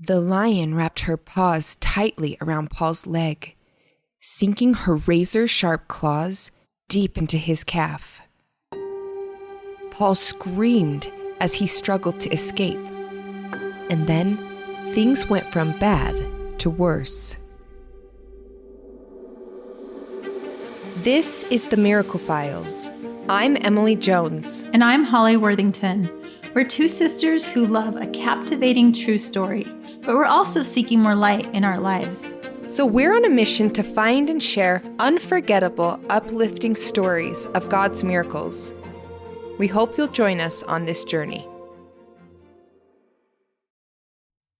The lion wrapped her paws tightly around Paul's leg, sinking her razor-sharp claws deep into his calf. Paul screamed as he struggled to escape. And then, things went from bad to worse. This is the Miracle Files. I'm Emily Jones. And I'm Holly Worthington. We're two sisters who love a captivating true story, but we're also seeking more light in our lives. So we're on a mission to find and share unforgettable, uplifting stories of God's miracles. We hope you'll join us on this journey.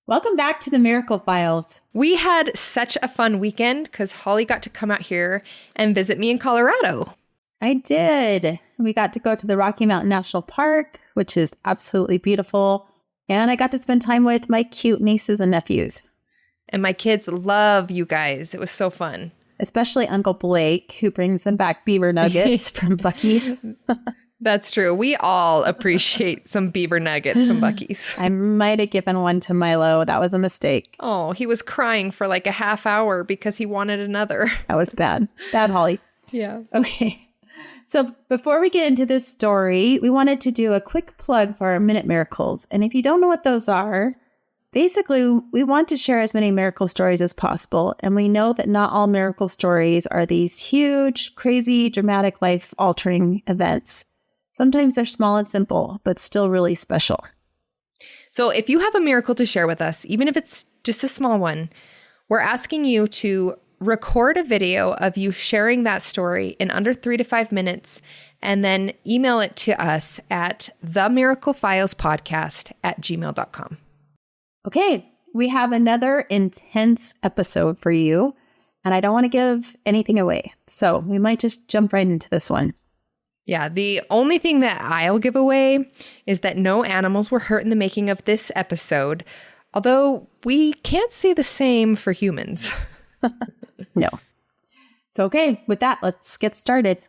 Welcome back to the Miracle Files. We had such a fun weekend because Holly got to come out here and visit me in Colorado. I did. We got to go to the Rocky Mountain National Park, which is absolutely beautiful. And I got to spend time with my cute nieces and nephews. And my kids love you guys. It was so fun. Especially Uncle Blake, who brings them back beaver nuggets from Buc-ee's. That's true. We all appreciate some beaver nuggets from Buc-ee's. I might have given one to Milo. That was a mistake. Oh, he was crying for like a half hour because he wanted another. That was bad. Bad, Holly. Yeah. Okay. So before we get into this story, we wanted to do a quick plug for our Minute Miracles. And if you don't know what those are, basically, we want to share as many miracle stories as possible. And we know that not all miracle stories are these huge, crazy, dramatic, life-altering events. Sometimes they're small and simple, but still really special. So if you have a miracle to share with us, even if it's just a small one, we're asking you to record a video of you sharing that story in under 3 to 5 minutes, and then email it to us at themiraclefilespodcast@gmail.com. Okay, we have another intense episode for you, and I don't want to give anything away, so we might just jump right into this one. Yeah, the only thing that I'll give away is that no animals were hurt in the making of this episode, although we can't say the same for humans. No. So, okay, with that, let's get started.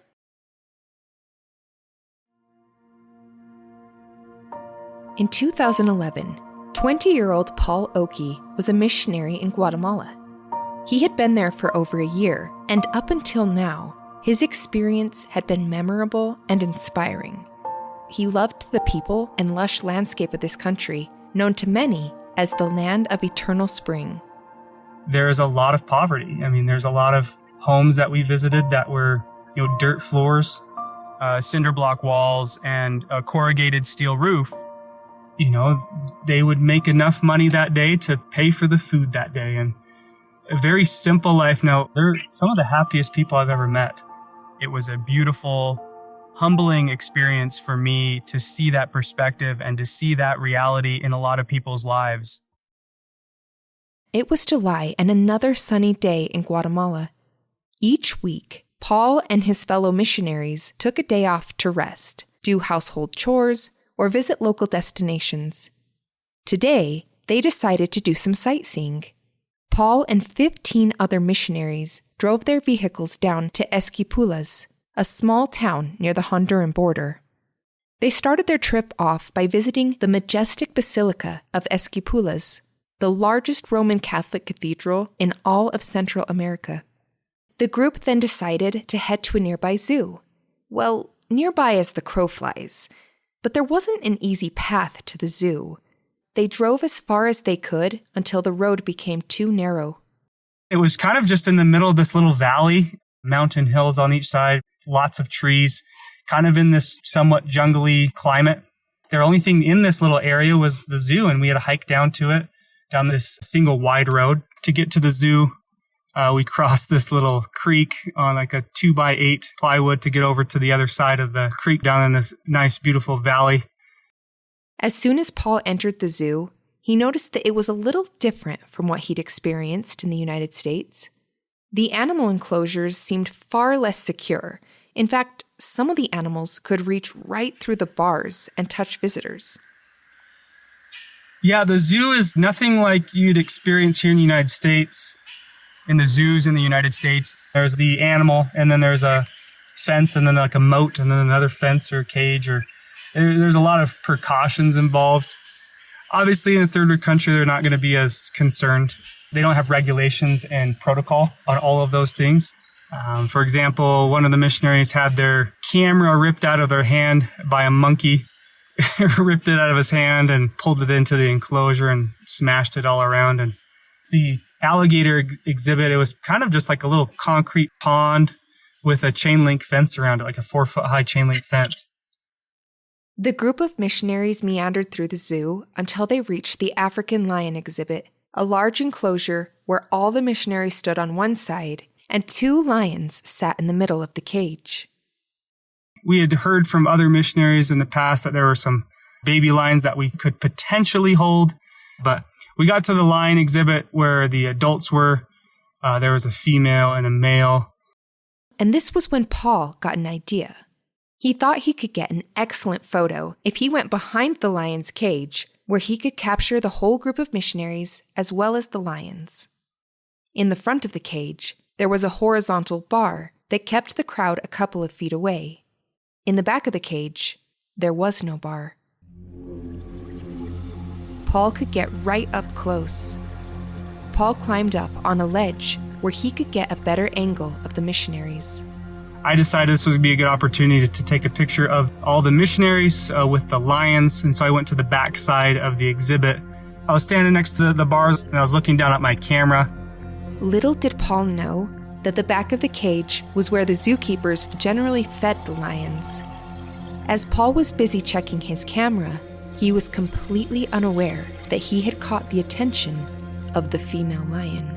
In 2011, 20-year-old Paul Oakey was a missionary in Guatemala. He had been there for over a year, and up until now, his experience had been memorable and inspiring. He loved the people and lush landscape of this country, known to many as the land of eternal spring. There is a lot of poverty. I mean, there's a lot of homes that we visited that were, dirt floors, cinder block walls, and a corrugated steel roof. They would make enough money that day to pay for the food that day. And a very simple life. Now, they're some of the happiest people I've ever met. It was a beautiful, humbling experience for me to see that perspective and to see that reality in a lot of people's lives. It was July and another sunny day in Guatemala. Each week, Paul and his fellow missionaries took a day off to rest, do household chores, or visit local destinations. Today, they decided to do some sightseeing. Paul and 15 other missionaries drove their vehicles down to Esquipulas, a small town near the Honduran border. They started their trip off by visiting the majestic Basilica of Esquipulas, the largest Roman Catholic cathedral in all of Central America. The group then decided to head to a nearby zoo. Well, nearby as the crow flies, but there wasn't an easy path to the zoo. They drove as far as they could until the road became too narrow. It was kind of just in the middle of this little valley, mountain hills on each side, lots of trees, kind of in this somewhat jungly climate. The only thing in this little area was the zoo, and we had to hike down to it, down this single wide road. To get to the zoo, we crossed this little creek on like a 2x8 plywood to get over to the other side of the creek down in this nice, beautiful valley. As soon as Paul entered the zoo, he noticed that it was a little different from what he'd experienced in the United States. The animal enclosures seemed far less secure. In fact, some of the animals could reach right through the bars and touch visitors. Yeah, the zoo is nothing like you'd experience here in the United States. In the zoos in the United States, there's the animal, and then there's a fence, and then like a moat, and then another fence or cage, or there's a lot of precautions involved. Obviously, in a third world country, they're not going to be as concerned. They don't have regulations and protocol on all of those things. For example, one of the missionaries had their camera ripped out of their hand by a monkey, ripped it out of his hand and pulled it into the enclosure and smashed it all around. And the alligator exhibit, it was kind of just like a little concrete pond with a chain link fence around it, like a 4-foot high chain link fence. The group of missionaries meandered through the zoo until they reached the African lion exhibit, a large enclosure where all the missionaries stood on one side and 2 lions sat in the middle of the cage. We had heard from other missionaries in the past that there were some baby lions that we could potentially hold, but we got to the lion exhibit where the adults were. There was a female and a male. And this was when Paul got an idea. He thought he could get an excellent photo if he went behind the lion's cage, where he could capture the whole group of missionaries as well as the lions. In the front of the cage, there was a horizontal bar that kept the crowd a couple of feet away. In the back of the cage, there was no bar. Paul could get right up close. Paul climbed up on a ledge where he could get a better angle of the missionaries. I decided this would be a good opportunity to take a picture of all the missionaries with the lions, and so I went to the back side of the exhibit. I was standing next to the bars, and I was looking down at my camera. Little did Paul know that the back of the cage was where the zookeepers generally fed the lions. As Paul was busy checking his camera, he was completely unaware that he had caught the attention of the female lion.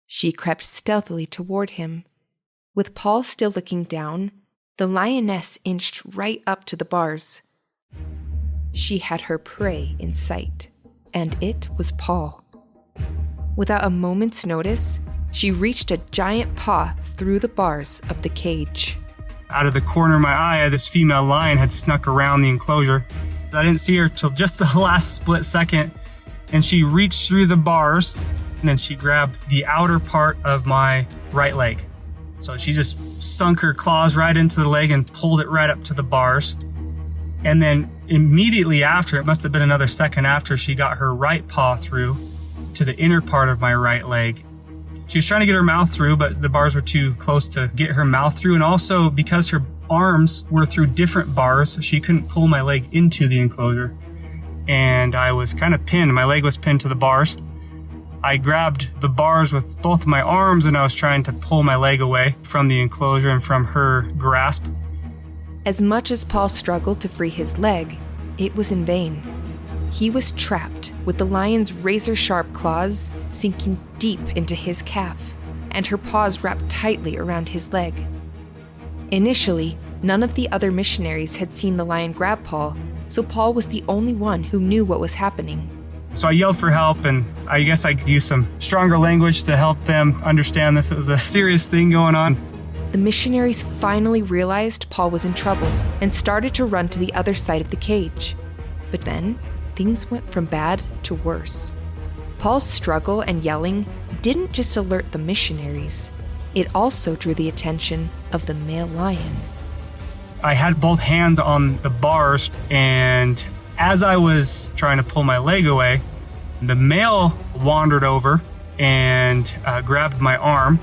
She crept stealthily toward him. With Paul still looking down, the lioness inched right up to the bars. She had her prey in sight, and it was Paul. Without a moment's notice, she reached a giant paw through the bars of the cage. Out of the corner of my eye, this female lion had snuck around the enclosure. I didn't see her till just the last split second, and she reached through the bars, and then she grabbed the outer part of my right leg. So she just sunk her claws right into the leg and pulled it right up to the bars. And then immediately after, it must have been another second after, she got her right paw through to the inner part of my right leg. She was trying to get her mouth through, but the bars were too close to get her mouth through. And also because her arms were through different bars, she couldn't pull my leg into the enclosure. And I was kind of pinned. My leg was pinned to the bars. I grabbed the bars with both of my arms and I was trying to pull my leg away from the enclosure and from her grasp. As much as Paul struggled to free his leg, it was in vain. He was trapped with the lion's razor-sharp claws sinking deep into his calf, and her paws wrapped tightly around his leg. Initially, none of the other missionaries had seen the lion grab Paul, so Paul was the only one who knew what was happening. So I yelled for help, and I guess I could use some stronger language to help them understand this. It was a serious thing going on. The missionaries finally realized Paul was in trouble and started to run to the other side of the cage. But then, things went from bad to worse. Paul's struggle and yelling didn't just alert the missionaries. It also drew the attention of the male lion. I had both hands on the bars, and as I was trying to pull my leg away, the male wandered over and grabbed my arm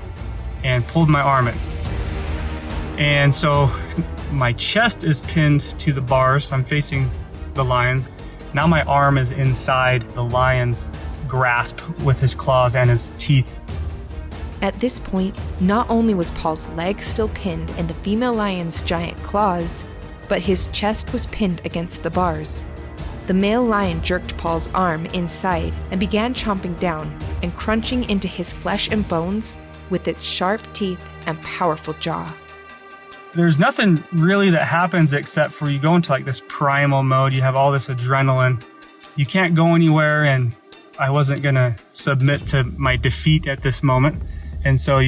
and pulled my arm in. And so my chest is pinned to the bars. I'm facing the lions. Now my arm is inside the lion's grasp with his claws and his teeth. At this point, not only was Paul's leg still pinned in the female lion's giant claws, but his chest was pinned against the bars. The male lion jerked Paul's arm inside and began chomping down and crunching into his flesh and bones with its sharp teeth and powerful jaw. There's nothing really that happens except for you go into like this primal mode. You have all this adrenaline. You can't go anywhere, and I wasn't going to submit to my defeat at this moment. And so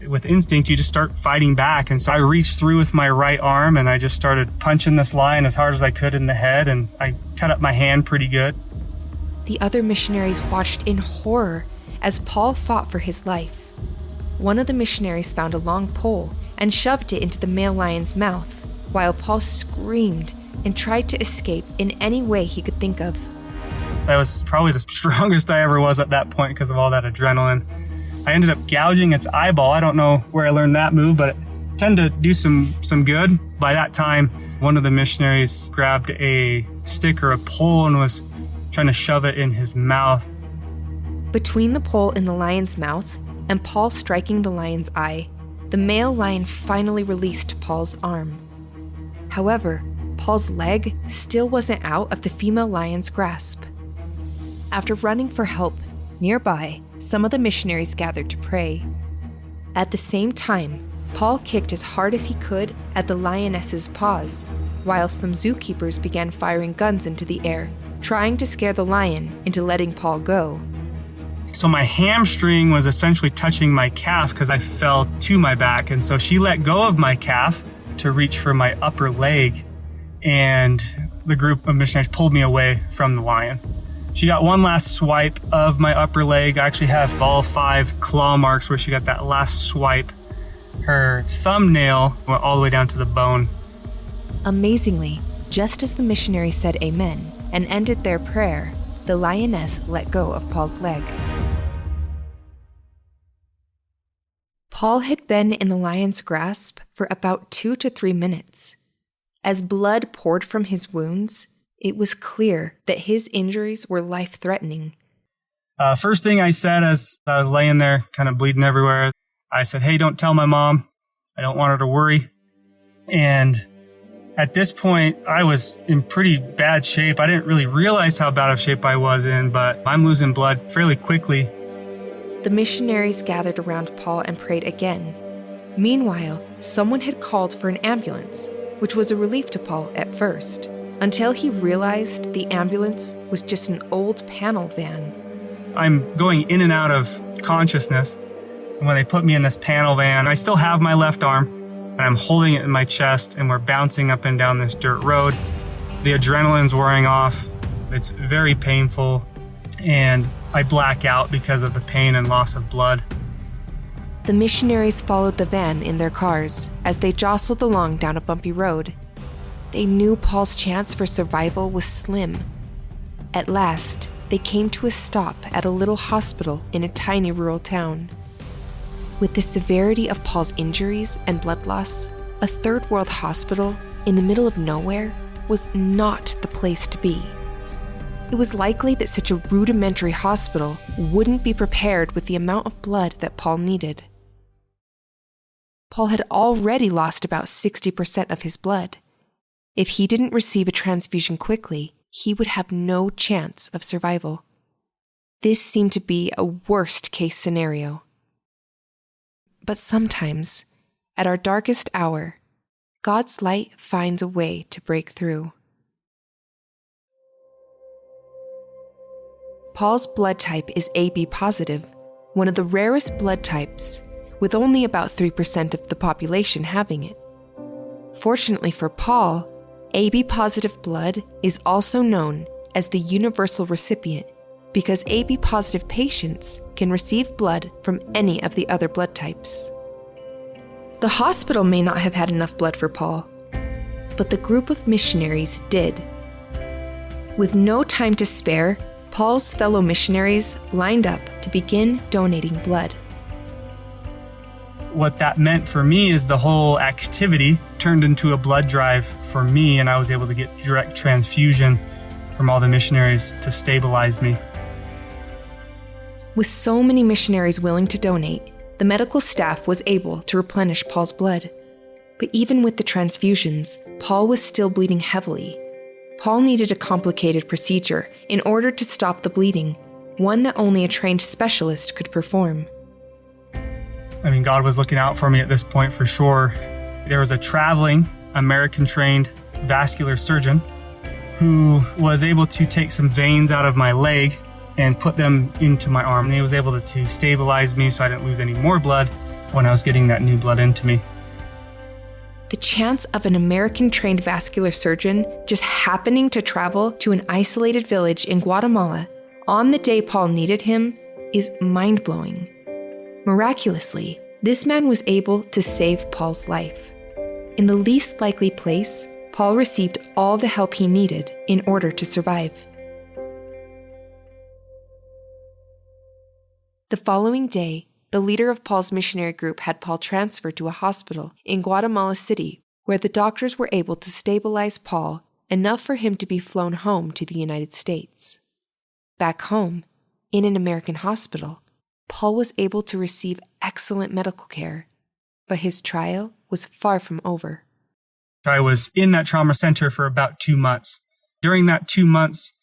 with instinct, you just start fighting back. And so I reached through with my right arm and I just started punching this lion as hard as I could in the head, and I cut up my hand pretty good. The other missionaries watched in horror as Paul fought for his life. One of the missionaries found a long pole and shoved it into the male lion's mouth, while Paul screamed and tried to escape in any way he could think of. That was probably the strongest I ever was at that point because of all that adrenaline. I ended up gouging its eyeball. I don't know where I learned that move, but it tended to do some good. By that time, one of the missionaries grabbed a stick or a pole and was trying to shove it in his mouth. Between the pole in the lion's mouth and Paul striking the lion's eye, the male lion finally released Paul's arm. However, Paul's leg still wasn't out of the female lion's grasp. After running for help, nearby, some of the missionaries gathered to pray. At the same time, Paul kicked as hard as he could at the lioness's paws, while some zookeepers began firing guns into the air, trying to scare the lion into letting Paul go. So my hamstring was essentially touching my calf because I fell to my back, and so she let go of my calf to reach for my upper leg, and the group of missionaries pulled me away from the lion. She got one last swipe of my upper leg. I actually have all 5 claw marks where she got that last swipe. Her thumbnail went all the way down to the bone. Amazingly, just as the missionaries said amen and ended their prayer, the lioness let go of Paul's leg. Paul had been in the lion's grasp for about 2 to 3 minutes. As blood poured from his wounds, it was clear that his injuries were life-threatening. First thing I said as I was laying there, kind of bleeding everywhere, I said, "Hey, don't tell my mom. I don't want her to worry." And at this point, I was in pretty bad shape. I didn't really realize how bad of shape I was in, but I'm losing blood fairly quickly. The missionaries gathered around Paul and prayed again. Meanwhile, someone had called for an ambulance, which was a relief to Paul at first, until he realized the ambulance was just an old panel van. I'm going in and out of consciousness. When they put me in this panel van, I still have my left arm, and I'm holding it in my chest, and we're bouncing up and down this dirt road. The adrenaline's wearing off. It's very painful, and I black out because of the pain and loss of blood. The missionaries followed the van in their cars as they jostled along down a bumpy road. They knew Paul's chance for survival was slim. At last, they came to a stop at a little hospital in a tiny rural town. With the severity of Paul's injuries and blood loss, a third world hospital in the middle of nowhere was not the place to be. It was likely that such a rudimentary hospital wouldn't be prepared with the amount of blood that Paul needed. Paul had already lost about 60% of his blood. If he didn't receive a transfusion quickly, he would have no chance of survival. This seemed to be a worst-case scenario. But sometimes, at our darkest hour, God's light finds a way to break through. Paul's blood type is AB positive, one of the rarest blood types, with only about 3% of the population having it. Fortunately for Paul, AB positive blood is also known as the universal recipient because AB positive patients can receive blood from any of the other blood types. The hospital may not have had enough blood for Paul, but the group of missionaries did. With no time to spare, Paul's fellow missionaries lined up to begin donating blood. What that meant for me is the whole activity turned into a blood drive for me, and I was able to get direct transfusion from all the missionaries to stabilize me. With so many missionaries willing to donate, the medical staff was able to replenish Paul's blood. But even with the transfusions, Paul was still bleeding heavily. Paul needed a complicated procedure in order to stop the bleeding, one that only a trained specialist could perform. I mean, God was looking out for me at this point for sure. There was a traveling American-trained vascular surgeon who was able to take some veins out of my leg and put them into my arm. And he was able to stabilize me so I didn't lose any more blood when I was getting that new blood into me. The chance of an American-trained vascular surgeon just happening to travel to an isolated village in Guatemala on the day Paul needed him is mind-blowing. Miraculously, this man was able to save Paul's life. In the least likely place, Paul received all the help he needed in order to survive. The following day, the leader of Paul's missionary group had Paul transferred to a hospital in Guatemala City, where the doctors were able to stabilize Paul enough for him to be flown home to the United States. Back home, in an American hospital, Paul was able to receive excellent medical care, but his trial was far from over. I was in that trauma center for about 2 months. During that 2 months,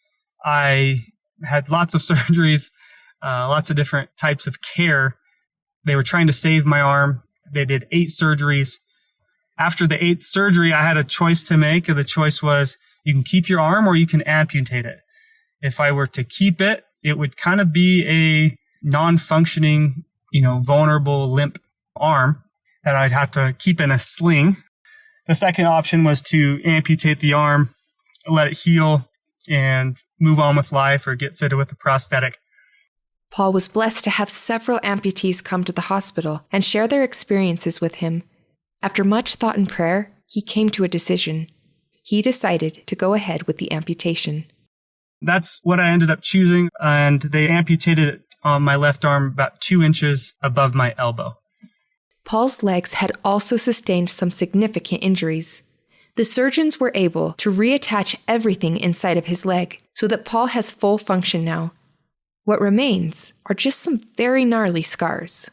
I had lots of surgeries, lots of different types of care. They were trying to save my arm. They did 8 surgeries. After the 8th surgery, I had a choice to make. The choice was you can keep your arm or you can amputate it. If I were to keep it, it would kind of be a non-functioning, vulnerable, limp arm that I'd have to keep in a sling. The second option was to amputate the arm, let it heal, and move on with life or get fitted with a prosthetic. Paul was blessed to have several amputees come to the hospital and share their experiences with him. After much thought and prayer, he came to a decision. He decided to go ahead with the amputation. That's what I ended up choosing, and they amputated it on my left arm about 2 inches above my elbow. Paul's legs had also sustained some significant injuries. The surgeons were able to reattach everything inside of his leg so that Paul has full function now. What remains are just some very gnarly scars.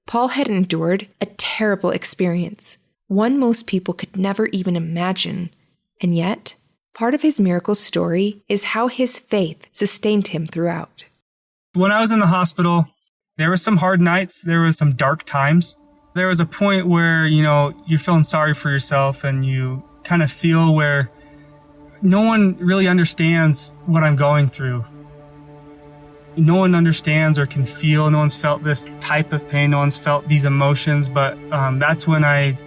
Paul had endured a terrible experience, one most people could never even imagine, and yet, part of his miracle story is how his faith sustained him throughout. When I was in the hospital, there were some hard nights. There were some dark times. There was a point where, you're feeling sorry for yourself and you kind of feel where no one really understands what I'm going through. No one understands or can feel. No one's felt this type of pain. No one's felt these emotions. But that's when I,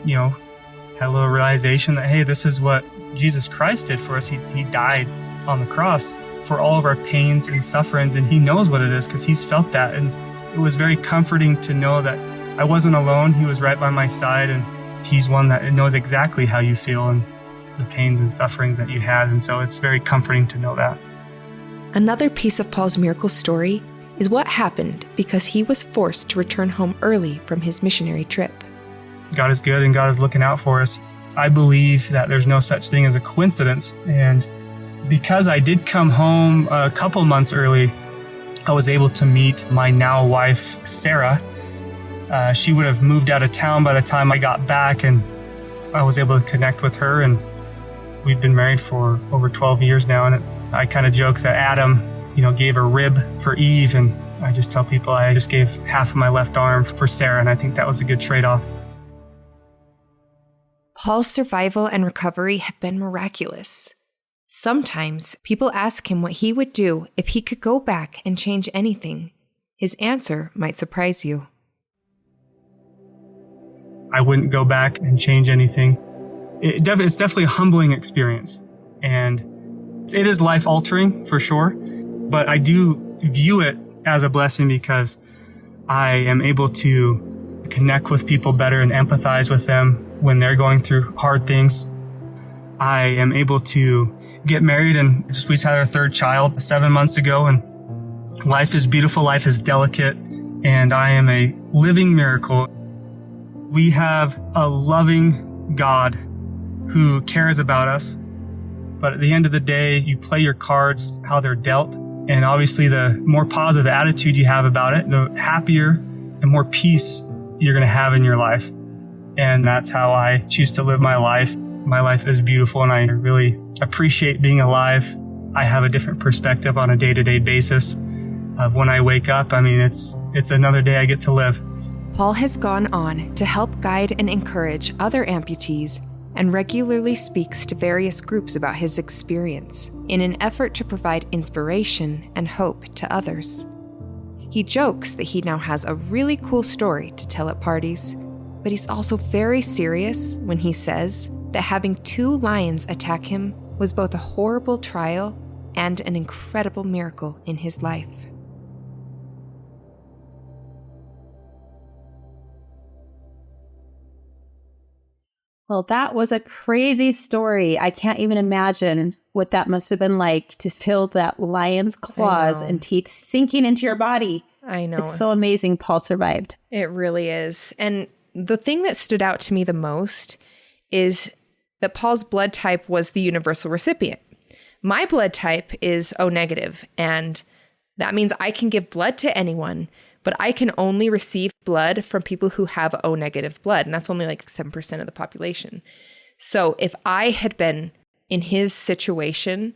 had a little realization that, hey, this is what Jesus Christ did for us. He died on the cross for all of our pains and sufferings, and he knows what it is because he's felt that. And it was very comforting to know that I wasn't alone. He was right by my side, and he's one that knows exactly how you feel and the pains and sufferings that you had. And so it's very comforting to know that. Another piece of Paul's miracle story is what happened because he was forced to return home early from his missionary trip. God is good and God is looking out for us. I believe that there's no such thing as a coincidence. And because I did come home a couple months early, I was able to meet my now wife, Sarah. She would have moved out of town by the time I got back, and I was able to connect with her. And we've been married for over 12 years now. And I kind of joke that Adam, gave a rib for Eve. And I just tell people I just gave half of my left arm for Sarah. And I think that was a good trade-off. Paul's survival and recovery have been miraculous. Sometimes people ask him what he would do if he could go back and change anything. His answer might surprise you. I wouldn't go back and change anything. It's definitely a humbling experience, and it is life-altering for sure, but I do view it as a blessing because I am able to connect with people better and empathize with them when they're going through hard things. I am able to get married, and we just had our 3rd child 7 months ago, and life is beautiful, life is delicate, and I am a living miracle. We have a loving God who cares about us, but at the end of the day, you play your cards how they're dealt, and obviously the more positive attitude you have about it, the happier and more peace you're going to have in your life. And that's how I choose to live my life. My life is beautiful, and I really appreciate being alive. I have a different perspective on a day-to-day basis of when I wake up. It's another day I get to live. Paul has gone on to help guide and encourage other amputees and regularly speaks to various groups about his experience in an effort to provide inspiration and hope to others. He jokes that he now has a really cool story to tell at parties, but he's also very serious when he says that having 2 lions attack him was both a horrible trial and an incredible miracle in his life. Well, that was a crazy story. I can't even imagine what that must have been like to feel that lion's claws and teeth sinking into your body. I know. It's so amazing Paul survived. It really is. And the thing that stood out to me the most is that Paul's blood type was the universal recipient. My blood type is O negative, and that means I can give blood to anyone, but I can only receive blood from people who have O negative blood, and that's only like 7% of the population. So if I had been in his situation,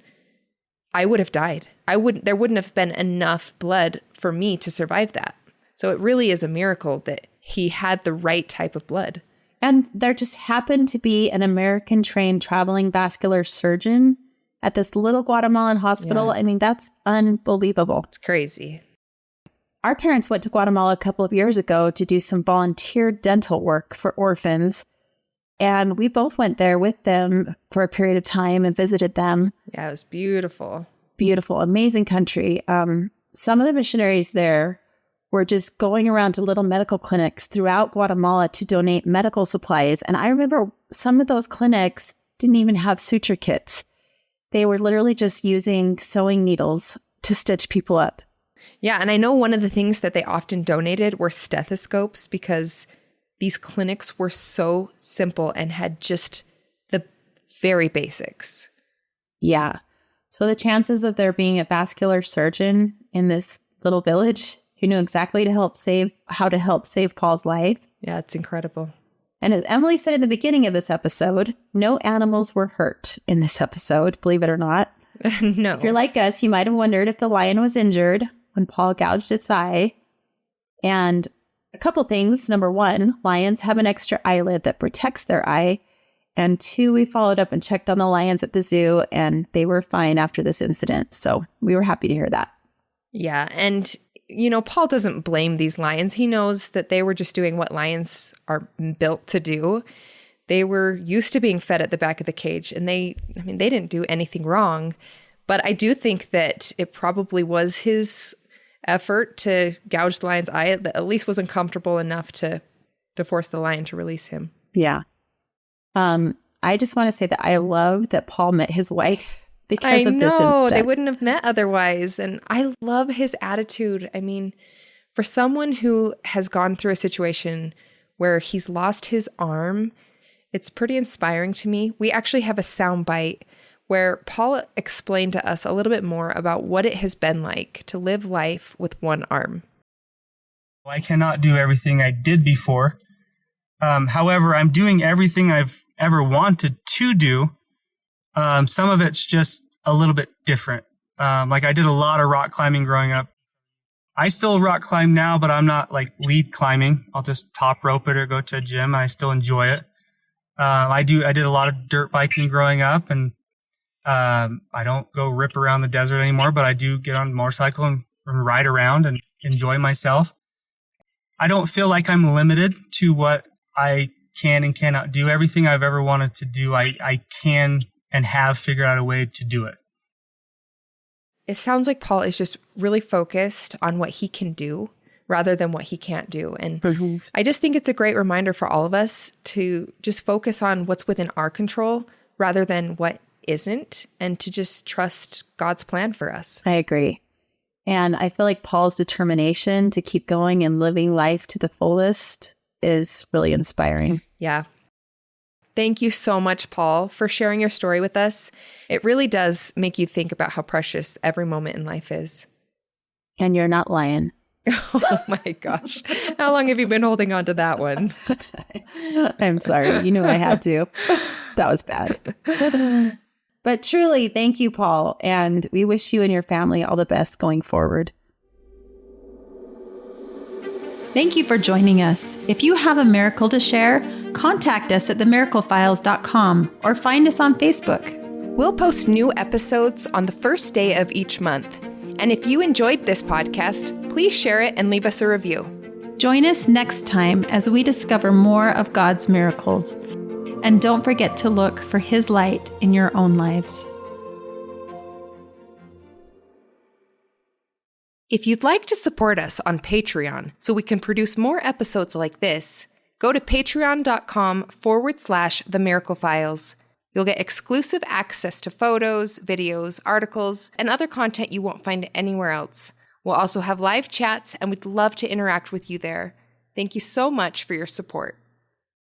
I would have died. There wouldn't have been enough blood for me to survive that. So it really is a miracle that he had the right type of blood. And there just happened to be an American-trained traveling vascular surgeon at this little Guatemalan hospital. Yeah. I mean, that's unbelievable. It's crazy. Our parents went to Guatemala a couple of years ago to do some volunteer dental work for orphans. And we both went there with them for a period of time and visited them. Yeah, it was beautiful. Beautiful, amazing country. Some of the missionaries there were just going around to little medical clinics throughout Guatemala to donate medical supplies. And I remember some of those clinics didn't even have suture kits. They were literally just using sewing needles to stitch people up. Yeah, and I know one of the things that they often donated were stethoscopes because these clinics were so simple and had just the very basics. Yeah. So the chances of there being a vascular surgeon in this little village who knew exactly how to help save Paul's life. Yeah, it's incredible. And as Emily said in the beginning of this episode, no animals were hurt in this episode, believe it or not. No. If you're like us, you might have wondered if the lion was injured when Paul gouged its eye. And a couple things. Number one, lions have an extra eyelid that protects their eye. And two, we followed up and checked on the lions at the zoo, and they were fine after this incident. So we were happy to hear that. Yeah. And, Paul doesn't blame these lions. He knows that they were just doing what lions are built to do. They were used to being fed at the back of the cage, and they didn't do anything wrong. But I do think that it probably was his effort to gouge the lion's eye that at least wasn't comfortable enough to force the lion to release him. Yeah. I just want to say that I love that Paul met his wife because of this incident. They wouldn't have met otherwise. And I love his attitude. I mean, for someone who has gone through a situation where he's lost his arm, it's pretty inspiring to me. We actually have a sound bite where Paul explained to us a little bit more about what it has been like to live life with one arm. I cannot do everything I did before. However, I'm doing everything I've ever wanted to do. Some of it's just a little bit different. Like I did a lot of rock climbing growing up. I still rock climb now, but I'm not like lead climbing. I'll just top rope it or go to a gym. I still enjoy it. I did a lot of dirt biking growing up, and I don't go rip around the desert anymore, but I do get on a motorcycle and ride around and enjoy myself. I don't feel like I'm limited to what I can and cannot do. Everything I've ever wanted to do, I can and have figured out a way to do it. It sounds like Paul is just really focused on what he can do rather than what he can't do. And I just think it's a great reminder for all of us to just focus on what's within our control rather than what isn't, and to just trust God's plan for us. I agree. And I feel like Paul's determination to keep going and living life to the fullest is really inspiring. Yeah. Thank you so much, Paul, for sharing your story with us. It really does make you think about how precious every moment in life is. And you're not lying. Oh my gosh. How long have you been holding on to that one? I'm sorry. You knew I had to. That was bad. But truly, thank you, Paul. And we wish you and your family all the best going forward. Thank you for joining us. If you have a miracle to share, contact us at themiraclefiles.com or find us on Facebook. We'll post new episodes on the first day of each month. And if you enjoyed this podcast, please share it and leave us a review. Join us next time as we discover more of God's miracles. And don't forget to look for His light in your own lives. If you'd like to support us on Patreon so we can produce more episodes like this, Go to patreon.com/The Miracle Files. You'll get exclusive access to photos, videos, articles, and other content you won't find anywhere else. We'll also have live chats, and we'd love to interact with you there. Thank you so much for your support.